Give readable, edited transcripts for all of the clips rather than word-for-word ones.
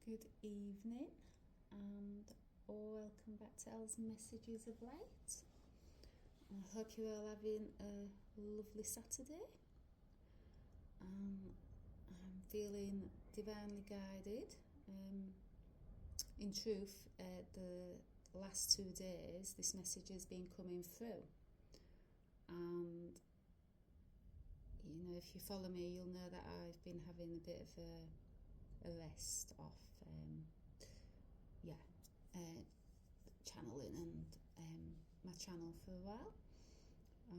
Good evening and welcome back to Ells Messages of Light. I hope you're all having a lovely Saturday. I'm feeling divinely guided. In truth, the last 2 days this message has been coming through, and if you follow me you'll know that I've been having a bit of a rest off channeling and my channel for a while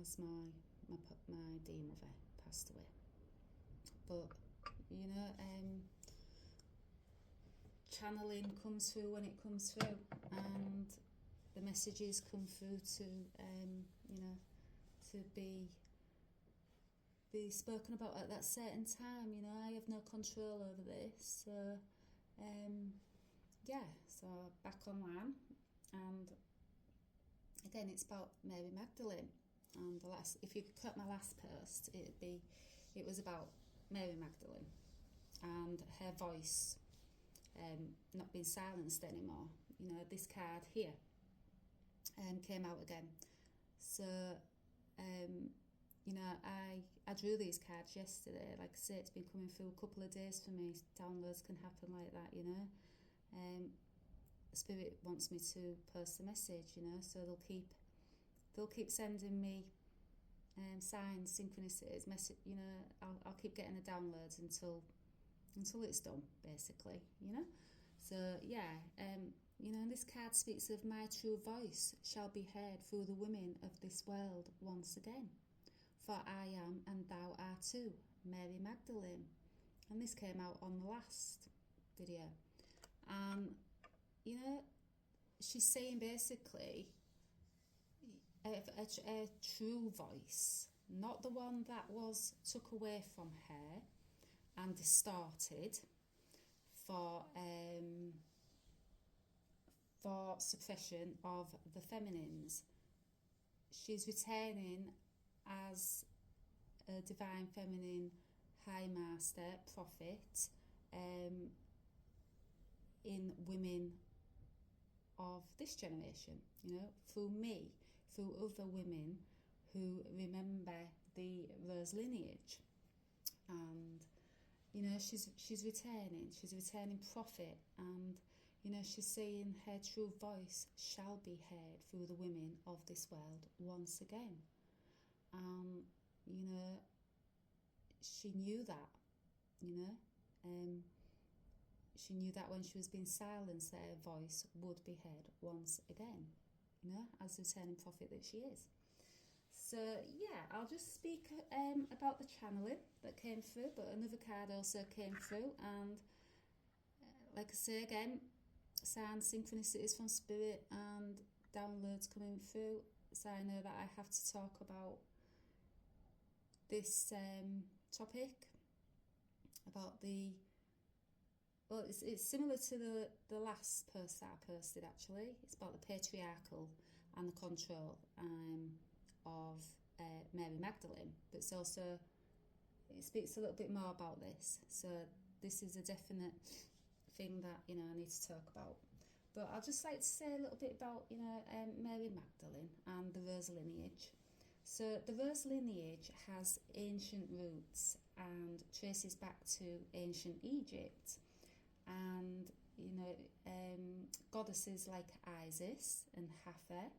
as my dear mother passed away. But channeling comes through when it comes through, and the messages come through to to be spoken about at that certain time. I have no control over this, so so back online, and again it's about Mary Magdalene. And if you could cut my last post, it was about Mary Magdalene and her voice not being silenced anymore. This card here came out again. So I drew these cards yesterday. Like I say, it's been coming through a couple of days for me. Downloads can happen like that, Spirit wants me to post a message, so they'll keep sending me signs, synchronicities, message. I'll keep getting the downloads until it's done, basically. So and this card speaks of my true voice shall be heard through the women of this world once again. For I am and thou art too, Mary Magdalene. And this came out on the last video. She's saying basically a true voice, not the one that was took away from her and distorted for suppression of the feminines. She's returning as a divine feminine high master prophet in women of this generation, through me, through other women who remember the Rose lineage. And she's returning prophet, and she's saying her true voice shall be heard through the women of this world once again. She knew that, she knew that when she was being silenced, her voice would be heard once again, as the returning prophet that she is. So, I'll just speak about the channeling that came through, but another card also came through, and like I say again, signs, synchronicities from Spirit and downloads coming through, so I know that I have to talk about this topic, about it's similar to the last post that I posted actually. It's about the patriarchal and the control of Mary Magdalene, but it speaks a little bit more about this. So this is a definite thing that I need to talk about. But I'd just like to say a little bit about Mary Magdalene and the Rose lineage. So the Rose lineage has ancient roots and traces back to ancient Egypt, and goddesses like Isis and Hathor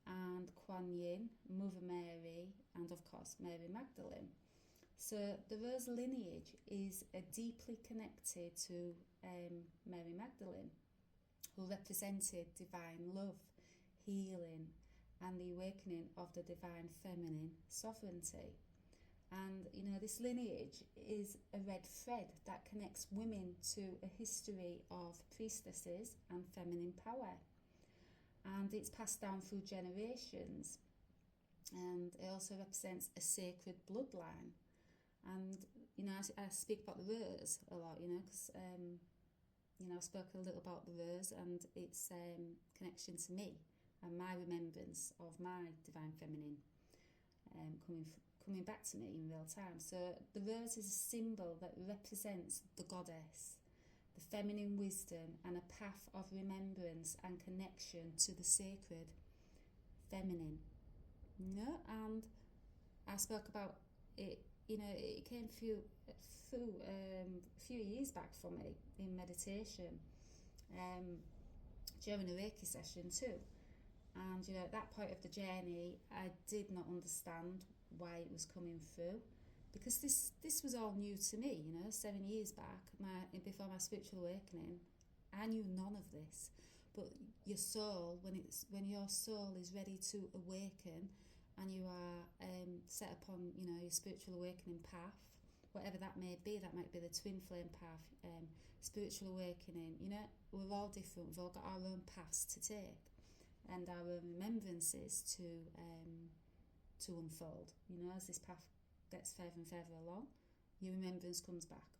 and Kuan Yin, Mother Mary, and of course Mary Magdalene. So the Rose lineage is deeply connected to Mary Magdalene, who represented divine love, healing, and the awakening of the divine feminine sovereignty. And this lineage is a red thread that connects women to a history of priestesses and feminine power, and it's passed down through generations, and it also represents a sacred bloodline. And I speak about the rose a lot, because I spoke a little about the rose and its connection to me and my remembrance of my divine feminine coming back to me in real time. So the rose is a symbol that represents the goddess, the feminine wisdom, and a path of remembrance and connection to the sacred feminine. And I spoke about it, it came through a few years back for me in meditation, during a Reiki session too. And at that point of the journey, I did not understand why it was coming through, because this was all new to me. 7 years back, before my spiritual awakening, I knew none of this. But your soul, when your soul is ready to awaken, and you are set upon your spiritual awakening path, whatever that may be, that might be the twin flame path, spiritual awakening. We're all different. We've all got our own paths to take, and our own remembrances to unfold. As this path gets further and further along, your remembrance comes back.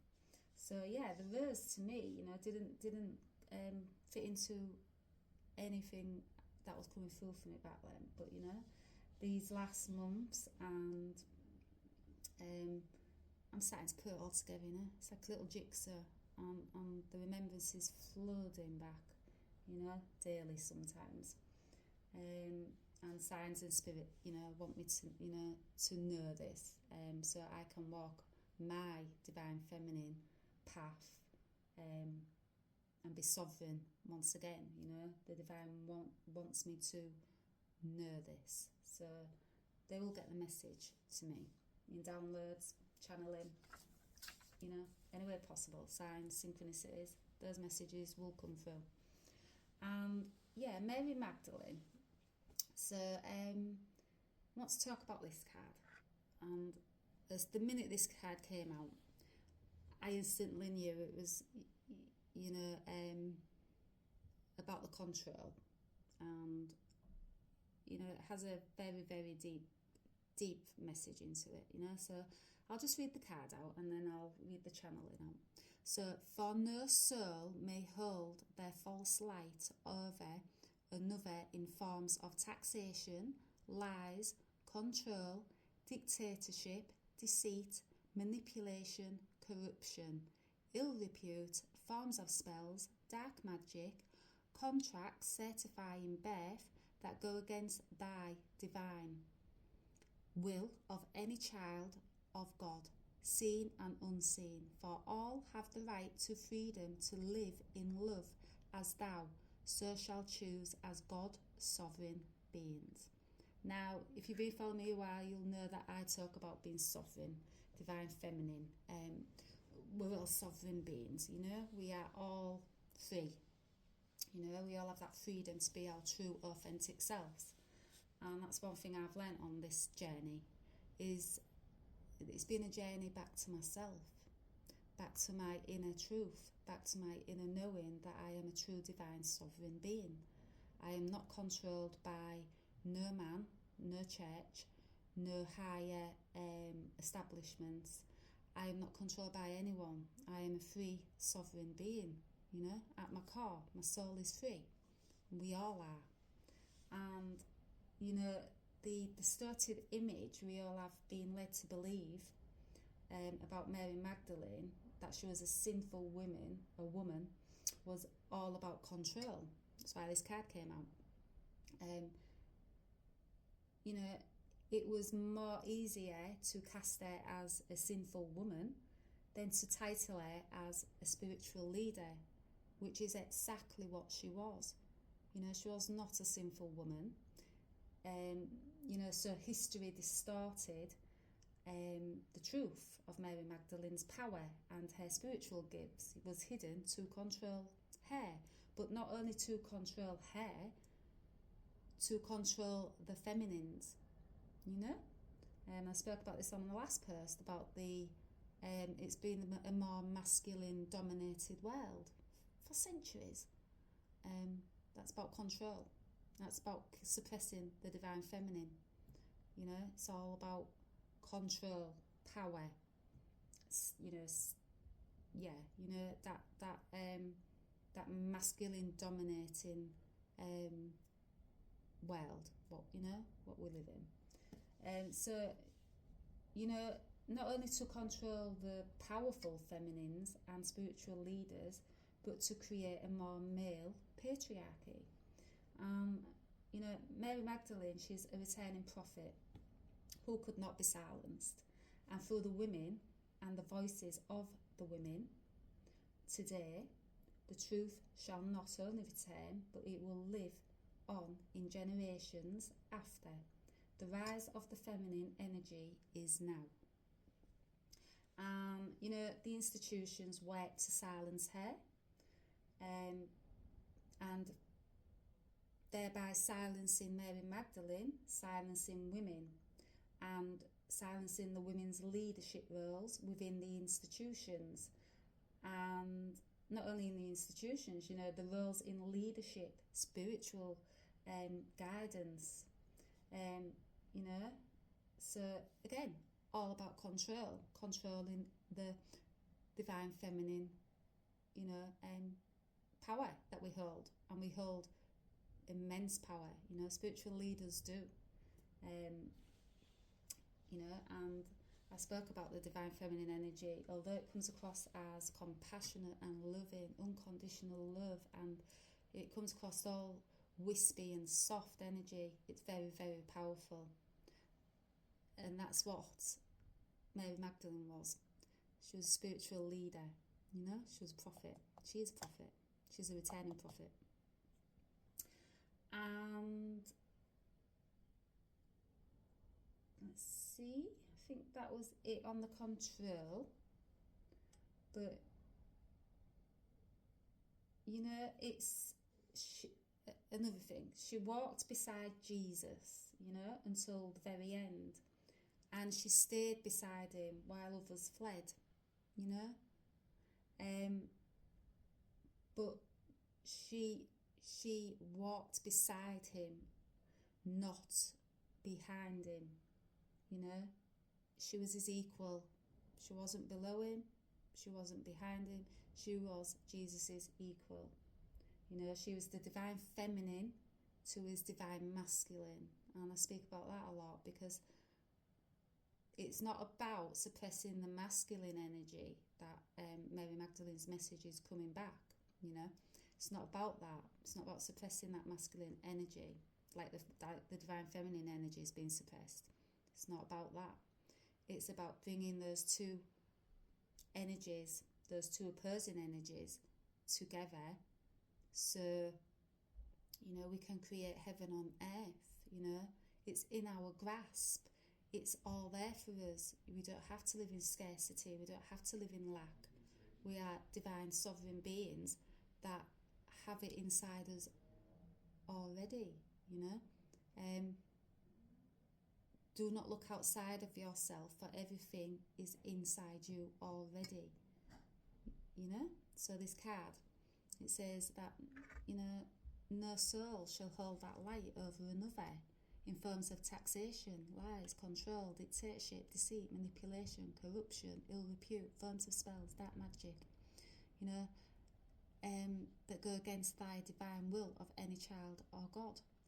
So the verse to me, didn't fit into anything that was coming through for me back then. But these last months, and I'm starting to put it all together. It's like a little jigsaw, and the remembrances flooding back, daily sometimes. And signs and spirit, want me to, to know this, so I can walk my divine feminine path, and be sovereign once again. The divine wants me to know this, so they will get the message to me in downloads, channeling, any way possible, signs, synchronicities. Those messages will come through. And Mary Magdalene. So I want to talk about this card, and as the minute this card came out, I instantly knew it was, about the control, and it has a very, very deep message into it. So I'll just read the card out, and then I'll read the channeling out. So, for no soul may hold their false light over another in forms of taxation, lies, control, dictatorship, deceit, manipulation, corruption, ill repute, forms of spells, dark magic, contracts certifying birth that go against thy divine will of any child of God, seen and unseen, for all have the right to freedom to live in love as thou, so shall choose as God sovereign beings. Now, if you've been following me a while, you'll know that I talk about being sovereign, divine feminine. We're all sovereign beings, we are all free. We all have that freedom to be our true, authentic selves. And that's one thing I've learnt on this journey, is it's been a journey back to myself, back to my inner truth, back to my inner knowing that I am a true divine sovereign being. I am not controlled by no man, no church, no higher establishments. I am not controlled by anyone. I am a free sovereign being, at my core. My soul is free. We all are. And, the distorted image we all have been led to believe about Mary Magdalene, that she was a sinful woman, was all about control. That's why this card came out. It was more easier to cast her as a sinful woman than to title her as a spiritual leader, which is exactly what she was. She was not a sinful woman. So history distorted the truth of Mary Magdalene's power and her spiritual gifts. It was hidden to control her, but not only to control her, to control the feminines. I spoke about this on the last post about it's been a more masculine dominated world for centuries. That's about control. That's about suppressing the divine feminine. It's all about control, power. That masculine dominating world. What we live in. So, not only to control the powerful feminines and spiritual leaders, but to create a more male patriarchy. You know, Mary Magdalene, she's a returning prophet who could not be silenced. And through the women and the voices of the women today, the truth shall not only return, but it will live on in generations after. The rise of the feminine energy is now. You know, the institutions work to silence her, and thereby silencing Mary Magdalene, silencing women, and silencing the women's leadership roles within the institutions. And not only in the institutions, you know, the roles in leadership, spiritual guidance, you know. So again, all about control, controlling the divine feminine, you know, power that we hold. And we hold immense power, you know, spiritual leaders do. You know, and I spoke about the divine feminine energy, although it comes across as compassionate and loving, unconditional love, and it comes across all wispy and soft energy. It's very, very powerful. And that's what Mary Magdalene was. She was a spiritual leader, you know, she was a prophet. She is a prophet. She's a returning prophet. And let's see, I think that was it on the control. But you know, another thing, she walked beside Jesus, you know, until the very end, and she stayed beside him while others fled, you know. But she walked beside him, not behind him, you know. She was his equal. She wasn't below him, she wasn't behind him, she was Jesus's equal. You know, she was the divine feminine to his divine masculine. And I speak about that a lot because it's not about suppressing the masculine energy that Mary Magdalene's message is coming back, you know. It's not about that. It's not about suppressing that masculine energy, like the divine feminine energy is being suppressed. It's not about that. It's about bringing those two energies, those two opposing energies together, so, you know, we can create heaven on earth, you know. It's in our grasp. It's all there for us. We don't have to live in scarcity. We don't have to live in lack. We are divine sovereign beings that have it inside us already, you know. Do not look outside of yourself, for everything is inside you already, you know. So this card, it says that, you know, no soul shall hold that light over another in forms of taxation, lies, control, dictatorship, deceit, manipulation, corruption, ill repute, forms of spells, dark magic, you know, that go against thy divine will of any child or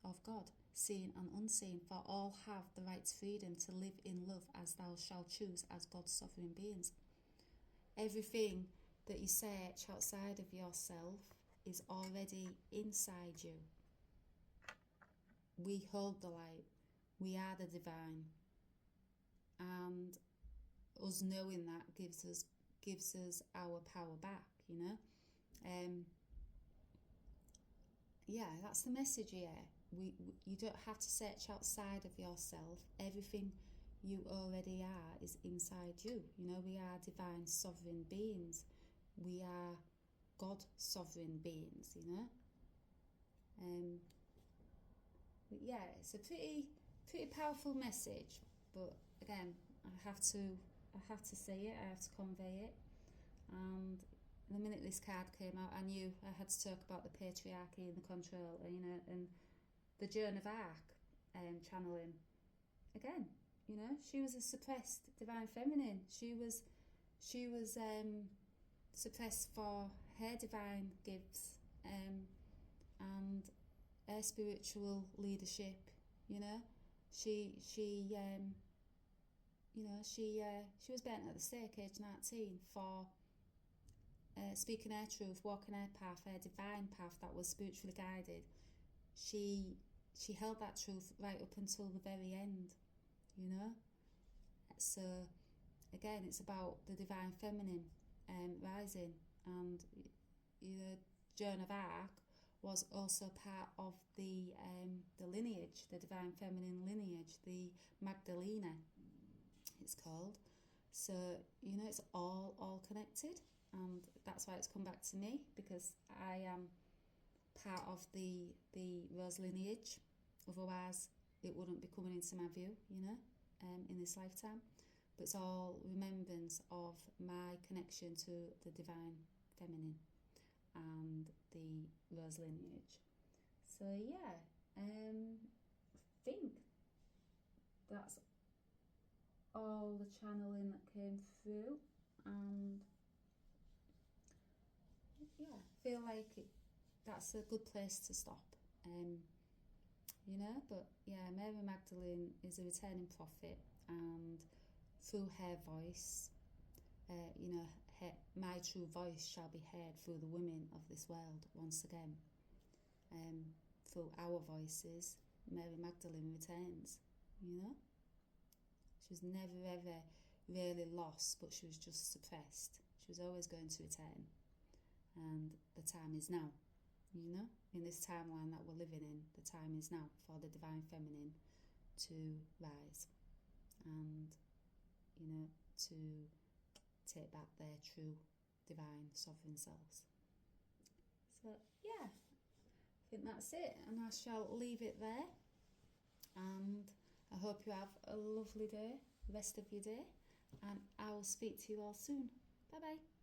of God, seen and unseen, for all have the right to freedom to live in love as thou shalt choose as God's sovereign beings. Everything that you search outside of yourself is already inside you. We hold the light. We are the divine. And us knowing that gives us our power back, you know. Yeah, that's the message here. You don't have to search outside of yourself. Everything you already are is inside you. You know, we are divine sovereign beings. We are God sovereign beings, you know. But yeah, it's a pretty powerful message. But again, I have to say it. I have to convey it. And the minute this card came out, I knew I had to talk about the patriarchy and the control, you know, and the Joan of Arc channeling. Again, you know, she was a suppressed divine feminine. She was suppressed for her divine gifts and her spiritual leadership. You know, she was burnt at the stake, age 19, for speaking her truth, walking her path, her divine path that was spiritually guided, she held that truth right up until the very end, you know. So again, it's about the divine feminine rising, and you know, Joan of Arc was also part of the lineage, the divine feminine lineage, the Magdalene, it's called. So you know, it's all connected, and that's why it's come back to me, because I am part of the Rose lineage. Otherwise, it wouldn't be coming into my view, you know, in this lifetime. But it's all remembrance of my connection to the divine feminine and the Rose lineage. So yeah, I think that's all the channeling that came through, and yeah, feel like that's a good place to stop. You know, but yeah, Mary Magdalene is a returning prophet, and through her voice, you know, my true voice shall be heard through the women of this world once again. Through our voices, Mary Magdalene returns, you know. She was never ever really lost, but she was just suppressed. She was always going to return, and the time is now. You know, in this timeline that we're living in, the time is now for the divine feminine to rise and, you know, to take back their true divine sovereign selves. So yeah, I think that's it, and I shall leave it there, and I hope you have a lovely day, rest of your day, and I will speak to you all soon. Bye bye.